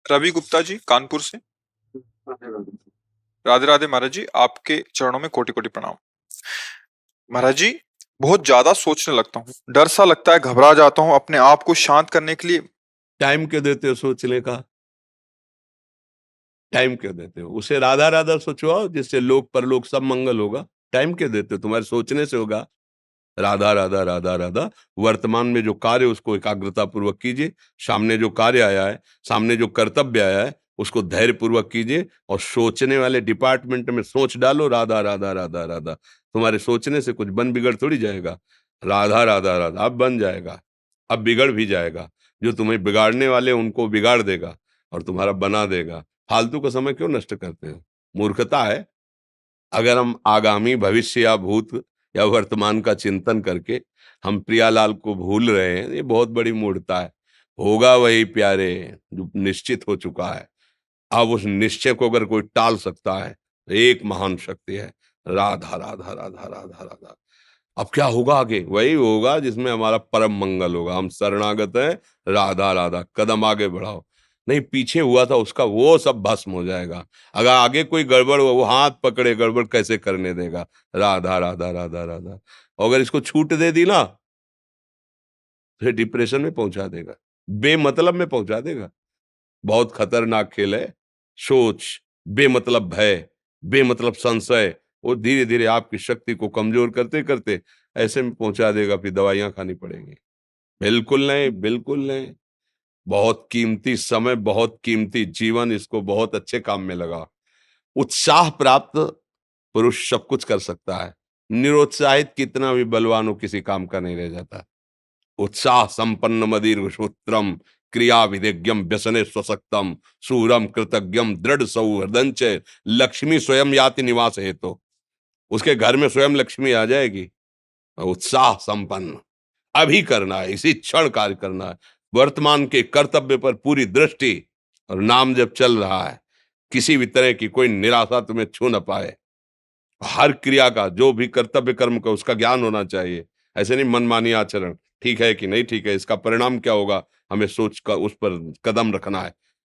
रवि गुप्ता जी कानपुर से। राधे राधे महाराज जी, आपके चरणों में कोटि कोटि प्रणाम। महाराज जी, बहुत ज्यादा सोचने लगता हूँ, डर सा लगता है, घबरा जाता हूँ। अपने आप को शांत करने के लिए टाइम क्यों देते हो सोचने का? टाइम क्यों देते हो? उसे राधा राधा सोचवाओ, जिससे लोक परलोक सब मंगल होगा। टाइम क्यों देते हो? तुम्हारे सोचने से होगा। राधा राधा राधा राधा। वर्तमान में जो कार्य उसको एकाग्रता पूर्वक कीजिए। सामने जो कार्य आया है, सामने जो कर्तव्य आया है, उसको धैर्य पूर्वक कीजिए। और सोचने वाले डिपार्टमेंट में सोच डालो राधा राधा राधा राधा। तुम्हारे सोचने से कुछ बन बिगड़ थोड़ी जाएगा। राधा राधा राधा अब बन जाएगा। अब बिगड़ भी जाएगा। जो तुम्हें बिगाड़ने वाले उनको बिगाड़ देगा और तुम्हारा बना देगा। फालतू का समय क्यों नष्ट करते हो? मूर्खता है। अगर हम आगामी भविष्य या भूत या वर्तमान का चिंतन करके हम प्रियालाल को भूल रहे हैं, ये बहुत बड़ी मूर्खता है। होगा वही प्यारे जो निश्चित हो चुका है। अब उस निश्चय को अगर कोई टाल सकता है तो एक महान शक्ति है। राधा राधा राधा राधा राधा। अब क्या होगा आगे? वही होगा जिसमें हमारा परम मंगल होगा। हम शरणागत हैं। राधा राधा, कदम आगे बढ़ाओ। नहीं, पीछे हुआ था उसका वो सब भस्म हो जाएगा। अगर आगे कोई गड़बड़ हुआ, वो हाथ पकड़े गड़बड़ कैसे करने देगा? राधा राधा राधा राधा। और अगर इसको छूट दे दी ना, फिर डिप्रेशन में पहुंचा देगा, बेमतलब में पहुंचा देगा। बहुत खतरनाक खेल है। सोच, बेमतलब भय, बेमतलब संशय, वो धीरे धीरे आपकी शक्ति को कमजोर करते करते ऐसे में पहुंचा देगा, फिर दवाइयां खानी पड़ेंगी। बिल्कुल नहीं, बिल्कुल नहीं। बहुत कीमती समय, बहुत कीमती जीवन, इसको बहुत अच्छे काम में लगा। उत्साह प्राप्त पुरुष सब कुछ कर सकता है। निरुत्साहित कितना भी बलवान हो, किसी काम का नहीं रह जाता। उत्साह संपन्न मदीर्घ सूत्रम, क्रिया विधिज्ञम व्यसने स्वसक्तम, सूरम कृतज्ञम दृढ़ सौहृदंच, लक्ष्मी स्वयं याति निवास हेतु। उसके घर में स्वयं लक्ष्मी आ जाएगी। उत्साह संपन्न अभी करना है, इसी क्षण कार्य करना है। वर्तमान के कर्तव्य पर पूरी दृष्टि। और नाम जब चल रहा है, किसी भी तरह की कोई निराशा तुम्हें छू न पाए। हर क्रिया का, जो भी कर्तव्य कर्म का, उसका ज्ञान होना चाहिए। ऐसे नहीं मनमानी आचरण, ठीक है कि नहीं ठीक है, इसका परिणाम क्या होगा, हमें सोच कर उस पर कदम रखना है।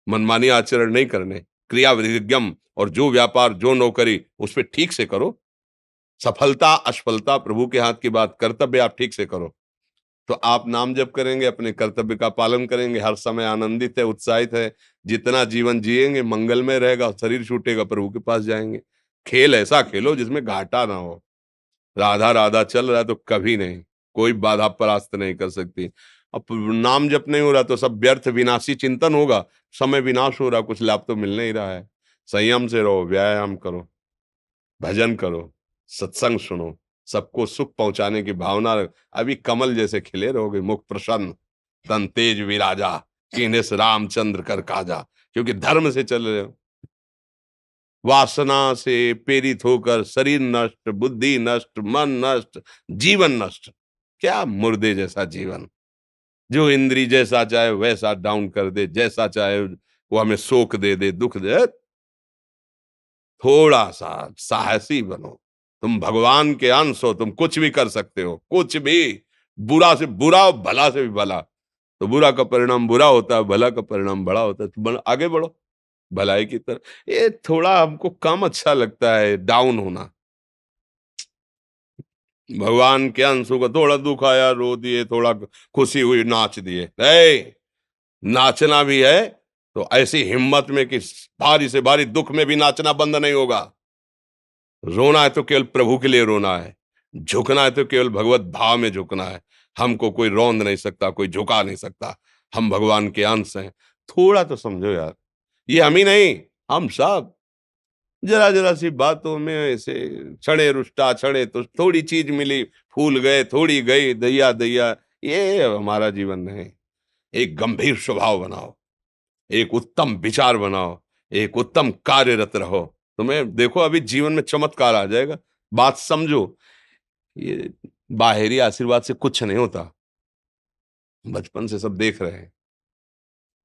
मनमानी आचरण नहीं करने। क्रिया विधिज्ञम, और जो व्यापार जो नौकरी उस पर ठीक से करो। सफलता असफलता प्रभु के हाथ की बात, कर्तव्य आप ठीक से करो तो आप नाम जप करेंगे, अपने कर्तव्य का पालन करेंगे, हर समय आनंदित है, उत्साहित है। जितना जीवन जिएंगे मंगलमय रहेगा। शरीर छूटेगा, प्रभु के पास जाएंगे। खेल ऐसा खेलो जिसमें घाटा ना हो। राधा राधा चल रहा है तो कभी नहीं, कोई बाधा परास्त नहीं कर सकती। अब नाम जप नहीं हो रहा तो सब व्यर्थ विनाशी चिंतन होगा। समय विनाश हो रहा, कुछ लाभ तो मिल नहीं रहा है। संयम से रहो, व्यायाम करो, भजन करो, सत्संग सुनो, सबको सुख पहुंचाने की भावना अभी कमल जैसे खिले रहोगे, मुख प्रसन्न, तन तेज विराजा, कीन्हे से रामचंद्र कर काजा। क्योंकि धर्म से चल रहे हो। वासना से प्रेरित होकर शरीर नष्ट, बुद्धि नष्ट, मन नष्ट, जीवन नष्ट। क्या मुर्दे जैसा जीवन, जो इंद्री जैसा चाहे वैसा डाउन कर दे, जैसा चाहे वो हमें शोक दे दे, दुख दे। थोड़ा सा साहसी बनो। तुम भगवान के अंश हो, तुम कुछ भी कर सकते हो, कुछ भी। बुरा से बुरा और भला से भी भला। तो बुरा का परिणाम बुरा होता है, भला का परिणाम बड़ा होता है। तो आगे बढ़ो भलाई की तरफ। ये थोड़ा हमको कम अच्छा लगता है डाउन होना। भगवान के अंशों का थोड़ा दुख आया रो दिए, थोड़ा खुशी हुई नाच दिए। नाचना भी है तो ऐसी हिम्मत में कि भारी से भारी दुख में भी नाचना बंद नहीं होगा। रोना है तो केवल प्रभु के लिए रोना है। झुकना है तो केवल भगवत भाव में झुकना है। हमको कोई रौंद नहीं सकता, कोई झुका नहीं सकता। हम भगवान के अंश हैं। थोड़ा तो समझो यार। ये हम ही नहीं, हम सब जरा जरा सी बातों में ऐसे क्षणे रुष्टा क्षणे तो थोड़ी चीज मिली, फूल गए, थोड़ी गई, दैया दैया। ये हमारा जीवन नहीं। एक गंभीर स्वभाव बनाओ, एक उत्तम विचार बनाओ, एक उत्तम कार्यरत रहो। तुम्हें देखो अभी जीवन में चमत्कार आ जाएगा। बात समझो। ये बाहरी आशीर्वाद से कुछ नहीं होता। बचपन से सब देख रहे हैं।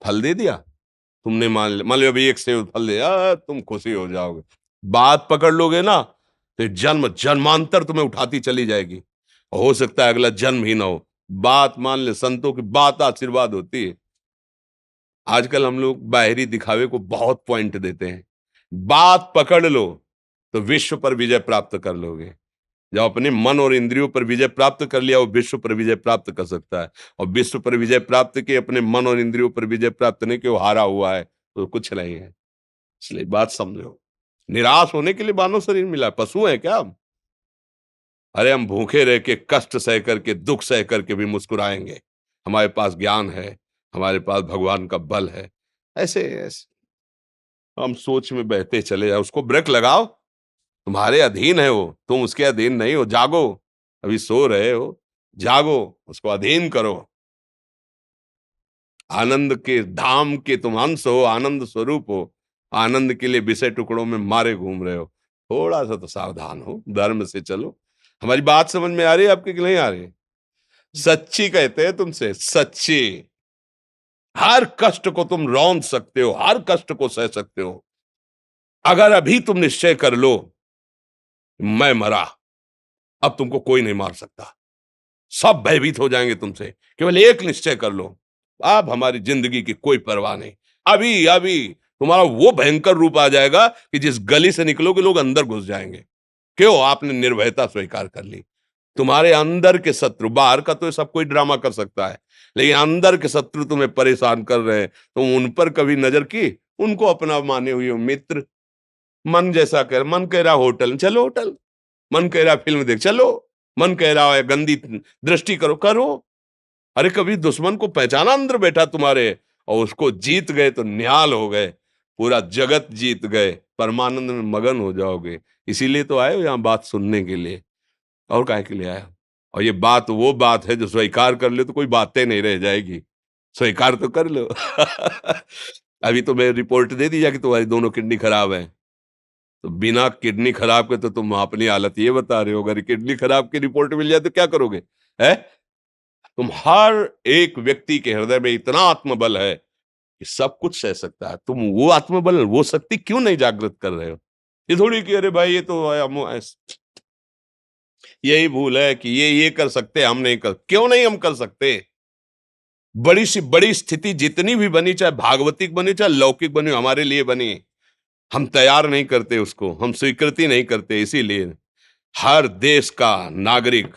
फल दे दिया, तुमने मान लो अभी एक सेब फल दिया, तुम खुशी हो जाओगे। बात पकड़ लोगे ना तो जन्म जन्मांतर तुम्हें उठाती चली जाएगी। हो सकता है अगला जन्म ही ना हो। बात मान ले, संतों की बात आशीर्वाद होती है। आजकल हम लोग बाहरी दिखावे को बहुत पॉइंट देते हैं। बात पकड़ लो तो विश्व पर विजय प्राप्त कर लोगे। जब अपने मन और इंद्रियों पर विजय प्राप्त कर लिया, वो विश्व पर विजय प्राप्त कर सकता है। और विश्व पर विजय प्राप्त किए, अपने मन और इंद्रियों पर विजय प्राप्त नहीं कि वो हारा हुआ है, तो कुछ नहीं है। इसलिए बात समझो। निराश होने के लिए मानव शरीर मिला, पशु है क्या हम? अरे हम भूखे रह के, कष्ट सह करके, दुख सह करके भी मुस्कुराएंगे। हमारे पास ज्ञान है, हमारे पास भगवान का बल है। ऐसे हम सोच में बहते चले जाओ, उसको ब्रेक लगाओ। तुम्हारे अधीन है वो, तुम उसके अधीन नहीं हो। जागो, अभी सो रहे हो, जागो, उसको अधीन करो। आनंद के धाम के तुम अंश हो, आनंद स्वरूप हो। आनंद के लिए विषय टुकड़ों में मारे घूम रहे हो। थोड़ा सा तो सावधान हो, धर्म से चलो। हमारी बात समझ में आ रही है आपके कि नहीं आ रही? सच्ची कहते हैं तुमसे, सच्ची। हर कष्ट को तुम रौंद सकते हो, हर कष्ट को सह सकते हो, अगर अभी तुम निश्चय कर लो मैं मरा, अब तुमको कोई नहीं मार सकता। सब भयभीत हो जाएंगे तुमसे। केवल एक निश्चय कर लो, अब हमारी जिंदगी की कोई परवाह नहीं। अभी अभी तुम्हारा वो भयंकर रूप आ जाएगा कि जिस गली से निकलोगे लोग अंदर घुस जाएंगे। क्यों? आपने निर्भयता स्वीकार कर ली। तुम्हारे अंदर के शत्रु, बाहर का तो सब कोई ड्रामा कर सकता है, लेकिन अंदर के शत्रु तुम्हें परेशान कर रहे हैं, तुम उन पर कभी नजर की? उनको अपना माने हुए हो मित्र। मन जैसा कर, मन कह रहा होटल चलो, होटल। मन कह रहा फिल्म देख चलो, मन कह रहा है गंदी दृष्टि करो, करो। अरे कभी दुश्मन को पहचाना अंदर बैठा तुम्हारे, और उसको जीत गए तो निहाल हो गए, पूरा जगत जीत गए, परमानंद में मगन हो जाओगे। इसीलिए तो आए हो यहाँ बात सुनने के लिए, और काहे के लिए आए हो? और ये बात वो बात है जो स्वीकार कर ले तो कोई बातें नहीं रह जाएगी। स्वीकार तो कर लो। अभी तो मैं रिपोर्ट दे दी कि तुम्हारी दोनों किडनी खराब है, तो बिना किडनी खराब के तो तुम अपनी हालत ये बता रहे हो, अगर किडनी खराब की रिपोर्ट मिल जाए तो क्या करोगे? है? तुम हर एक व्यक्ति के हृदय में इतना आत्मबल है कि सब कुछ सह सकता है। तुम वो आत्मबल, वो शक्ति क्यों नहीं जागृत कर रहे हो? ये थोड़ी कि अरे भाई ये तो यही भूल है कि ये कर सकते, हम नहीं कर। क्यों नहीं हम कर सकते? बड़ी सी बड़ी स्थिति जितनी भी बनी, चाहे भागवतिक बनी चाहे लौकिक बनी, हमारे लिए बनी, हम तैयार नहीं करते उसको, हम स्वीकृति नहीं करते। इसीलिए हर देश का नागरिक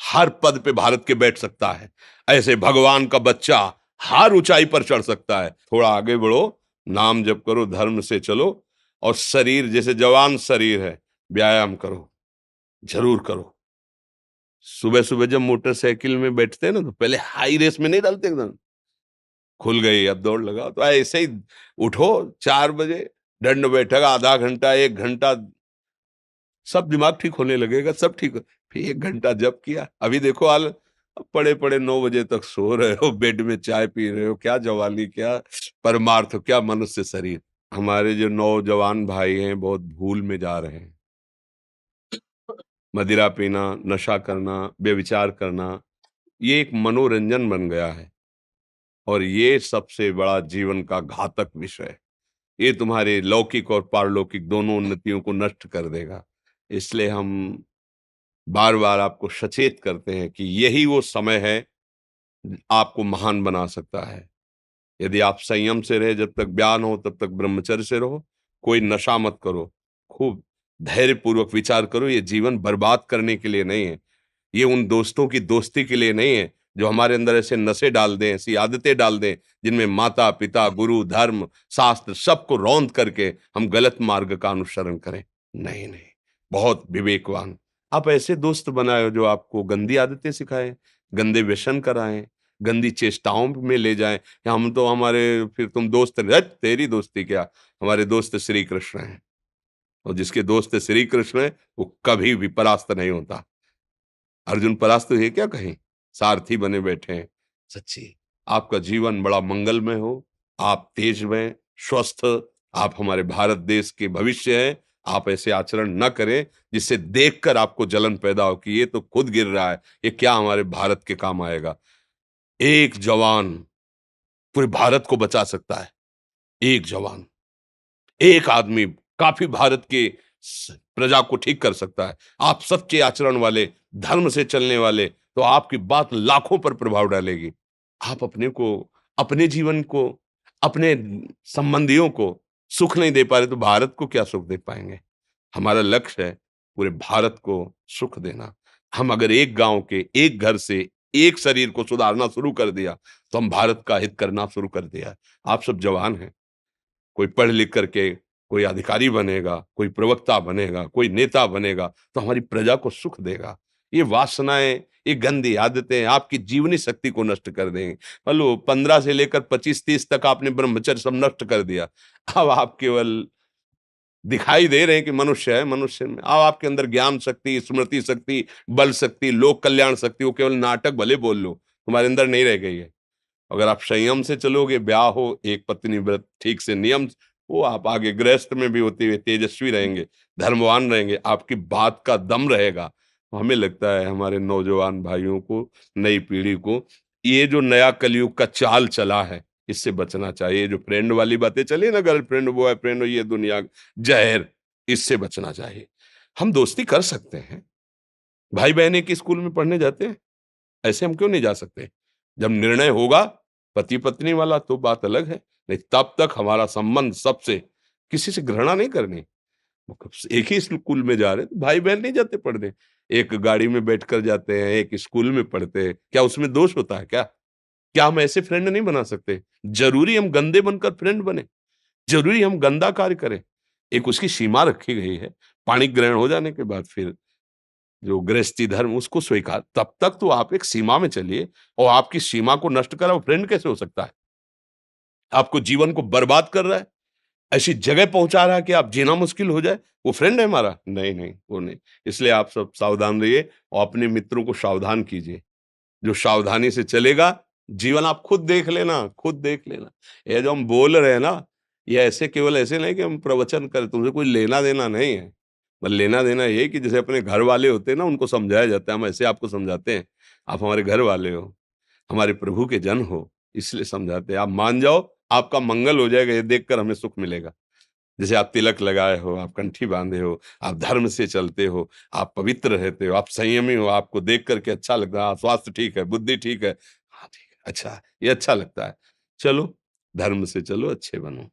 हर पद पे भारत के बैठ सकता है। ऐसे भगवान का बच्चा हर ऊंचाई पर चढ़ सकता है। थोड़ा आगे बढ़ो, नाम जप करो, धर्म से चलो, और शरीर जैसे जवान शरीर है, व्यायाम करो, जरूर करो। सुबह सुबह जब मोटरसाइकिल में बैठते हैं ना, तो पहले हाई रेस में नहीं डालते, एकदम खुल गई अब दौड़ लगाओ, तो ऐसे ही उठो 4 बजे, दंड बैठक आधा घंटा 1 घंटा, सब दिमाग ठीक होने लगेगा, सब ठीक हो। फिर 1 घंटा जप किया, अभी देखो हाल, पड़े पड़े 9 बजे तक सो रहे हो, बेड में चाय पी रहे हो। क्या जवानी, क्या परमार्थ, क्या मनुष्य शरीर। हमारे जो नौजवान भाई हैं बहुत भूल में जा रहे हैं। मदिरा पीना, नशा करना, व्यभिचार करना, ये एक मनोरंजन बन गया है, और ये सबसे बड़ा जीवन का घातक विषय है। ये तुम्हारे लौकिक और पारलौकिक दोनों उन्नतियों को नष्ट कर देगा। इसलिए हम बार बार आपको सचेत करते हैं कि यही वो समय है आपको महान बना सकता है। यदि आप संयम से रहे, जब तक ज्ञान हो तब तक ब्रह्मचर्य से रहो, कोई नशा मत करो, खूब धैर्य पूर्वक विचार करो। ये जीवन बर्बाद करने के लिए नहीं है, ये उन दोस्तों की दोस्ती के लिए नहीं है जो हमारे अंदर ऐसे नशे डाल दें, ऐसी आदतें डाल दें जिनमें माता पिता, गुरु, धर्म, शास्त्र सबको रौंद करके हम गलत मार्ग का अनुसरण करें। नहीं नहीं, बहुत विवेकवान। आप ऐसे दोस्त बनाए हो जो आपको गंदी आदतें सिखाएं, गंदे व्यसन कराएं, गंदी चेष्टाओं में ले जाएं। या हम तो हमारे, फिर तुम दोस्त नहीं, हट, तेरी दोस्ती क्या, हमारे दोस्त श्री कृष्ण हैं, और जिसके दोस्त श्री कृष्ण है वो कभी भी परास्त नहीं होता। अर्जुन परास्त है क्या कहीं? सारथी बने बैठे हैं। सच्ची आपका जीवन बड़ा मंगलमय हो, आप तेज में स्वस्थ, आप हमारे भारत देश के भविष्य हैं। आप ऐसे आचरण न करें जिससे देखकर आपको जलन पैदा हो कि ये तो खुद गिर रहा है, ये क्या हमारे भारत के काम आएगा। एक जवान पूरे भारत को बचा सकता है। एक जवान, एक आदमी काफी भारत के प्रजा को ठीक कर सकता है। आप सच्चे आचरण वाले, धर्म से चलने वाले, तो आपकी बात लाखों पर प्रभाव डालेगी। आप अपने को, अपने जीवन को, अपने संबंधियों को सुख नहीं दे पा रहे तो भारत को क्या सुख दे पाएंगे? हमारा लक्ष्य है पूरे भारत को सुख देना। हम अगर एक गांव के एक घर से एक शरीर को सुधारना शुरू कर दिया तो हम भारत का हित करना शुरू कर दिया। आप सब जवान हैं, कोई पढ़ लिख करके कोई अधिकारी बनेगा, कोई प्रवक्ता बनेगा, कोई नेता बनेगा तो हमारी प्रजा को सुख देगा। ये वासनाएं, ये गंदी आदतें आपकी जीवनी शक्ति को नष्ट कर देंगे। मान लो 15 से लेकर 25-30 तक आपने ब्रह्मचर्य सब नष्ट कर दिया। अब आप केवल दिखाई दे रहे हैं कि मनुष्य है, मनुष्य में अब आपके अंदर ज्ञान शक्ति, स्मृति शक्ति, बल शक्ति, लोक कल्याण शक्ति, वो केवल नाटक भले बोल लो, तुम्हारे अंदर नहीं रह गई है। अगर आप संयम से चलोगे, ब्याह हो, एक पत्नी व्रत ठीक से नियम, वो आप आगे गृहस्थ में भी होते हुए तेजस्वी रहेंगे, धर्मवान रहेंगे, आपकी बात का दम रहेगा। तो हमें लगता है हमारे नौजवान भाइयों को, नई पीढ़ी को, ये जो नया कलयुग का चाल चला है, इससे बचना चाहिए। जो फ्रेंड वाली बातें चली ना, गर्लफ्रेंड, बॉयफ्रेंड, ये दुनिया जहर, इससे बचना चाहिए। हम दोस्ती कर सकते हैं, भाई बहन एक ही स्कूल में पढ़ने जाते हैं, ऐसे हम क्यों नहीं जा सकते? जब निर्णय होगा पति पत्नी वाला तो बात अलग है, नहीं तब तक हमारा संबंध सबसे, किसी से घृणा नहीं करनी। एक ही स्कूल में जा रहे हैं तो भाई बहन नहीं जाते पढ़ने, एक गाड़ी में बैठकर जाते हैं, एक स्कूल में पढ़ते हैं, क्या उसमें दोष होता है क्या? क्या हम ऐसे फ्रेंड नहीं बना सकते? जरूरी हम गंदे बनकर फ्रेंड बने? जरूरी हम गंदा कार्य करें? एक उसकी सीमा रखी गई है, पाणी ग्रहण हो जाने के बाद फिर जो गृहस्थी धर्म उसको स्वीकार, तब तक तो आप एक सीमा में चलिए। और आपकी सीमा को नष्ट करा वो फ्रेंड कैसे हो सकता है? आपको जीवन को बर्बाद कर रहा है, ऐसी जगह पहुंचा रहा है कि आप जीना मुश्किल हो जाए, वो फ्रेंड है हमारा? नहीं नहीं, वो नहीं। इसलिए आप सब सावधान रहिए और अपने मित्रों को सावधान कीजिए। जो सावधानी से चलेगा, जीवन आप खुद देख लेना, खुद देख लेना। ये जो हम बोल रहे हैं ना, ये ऐसे केवल ऐसे नहीं कि हम प्रवचन करें, तुमसे कोई लेना देना नहीं है। पर लेना देना ये है कि जैसे अपने घर वाले होते हैं ना, उनको समझाया जाता है, हम ऐसे आपको समझाते हैं। आप हमारे घर वाले हो, हमारे प्रभु के जन हो, इसलिए समझाते हैं। आप मान जाओ, आपका मंगल हो जाएगा, ये देखकर हमें सुख मिलेगा। जैसे आप तिलक लगाए हो, आप कंठी बांधे हो, आप धर्म से चलते हो, आप पवित्र रहते हो, आप संयमी हो, आपको देख करके अच्छा लगता है, हाँ, स्वास्थ्य ठीक है, बुद्धि ठीक है, हाँ ठीक है, अच्छा, ये अच्छा लगता है। चलो, धर्म से चलो, अच्छे बनो।